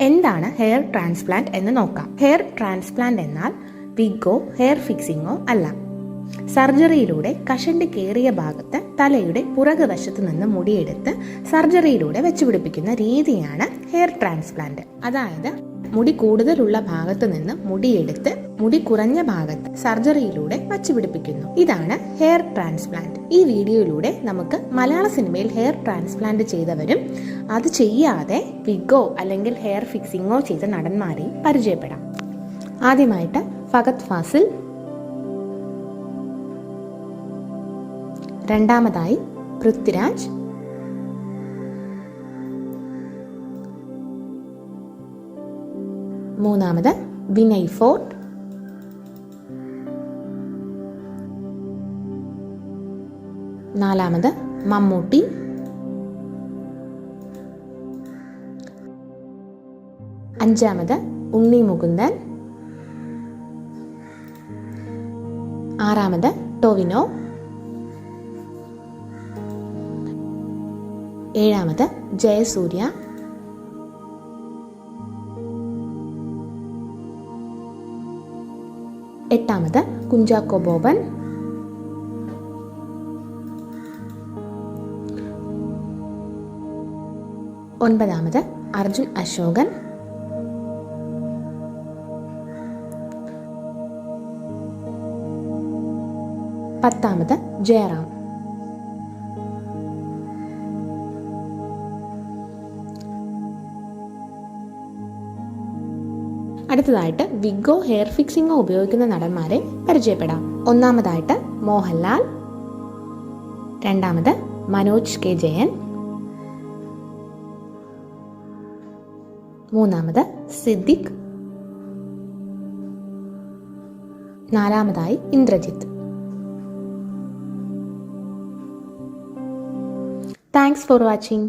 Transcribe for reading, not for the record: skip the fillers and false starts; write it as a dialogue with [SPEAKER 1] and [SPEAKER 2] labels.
[SPEAKER 1] എന്താണ് hair transplant എന്ന് നോക്കാം. ഹെയർ ട്രാൻസ്പ്ലാന്റ് എന്നാൽ വിഗോ ഹെയർ ഫിക്സിങ്ങോ അല്ല. സർജറിയിലൂടെ കഷണ്ടി കയറിയ ഭാഗത്ത് തലയുടെ പുറകുവശത്ത് നിന്ന് മുടിയെടുത്ത് സർജറിയിലൂടെ വെച്ചുപിടിപ്പിക്കുന്ന രീതിയാണ് ഹെയർ ട്രാൻസ്പ്ലാന്റ്. അതായത് മുടി കൂടുതലുള്ള ഭാഗത്ത് നിന്ന് മുടിയെടുത്ത് മുടി കുറഞ്ഞ ഭാഗത്ത് സർജറിയിലൂടെ വച്ചുപിടിപ്പിക്കുന്നു. ഇതാണ് ഹെയർ ട്രാൻസ്പ്ലാന്റ്. ഈ വീഡിയോയിലൂടെ നമുക്ക് മലയാള സിനിമയിൽ ഹെയർ ട്രാൻസ്പ്ലാന്റ് ചെയ്തവരും അത് ചെയ്യാതെ വിഗോ അല്ലെങ്കിൽ ഹെയർ ഫിക്സിങ്ങോ ചെയ്ത നടന്മാരെയും പരിചയപ്പെടാം. ആദ്യമായിട്ട് ഫഹദ് ഫാസിൽ, രണ്ടാമതായി പൃഥ്വിരാജ്, മൂന്നാമത് വിനയ് ഫോർട്ട്, നാലാമത് മമ്മൂട്ടി, അഞ്ചാമത് ഉണ്ണി മുകുന്ദൻ, ആറാമത് ടോവിനോ, ഏഴാമത് ജയസൂര്യ, എട്ടാമത് കുഞ്ചാക്കോ ബോബൻ, ഒൻപതാമത് അർജുൻ അശോകൻ, പത്താമത് ജയറാം. അടുത്തതായിട്ട് വിഗോ ഹെയർ ഫിക്സിങ്ങോ ഉപയോഗിക്കുന്ന നടന്മാരെ പരിചയപ്പെടാം. ഒന്നാമതായിട്ട് മോഹൻലാൽ, രണ്ടാമത് മനോജ് കെ ജയൻ, മൂന്നാമത് സിദ്ദിഖ്, നാലാമതായി ഇന്ദ്രജിത്ത്. Thanks for watching.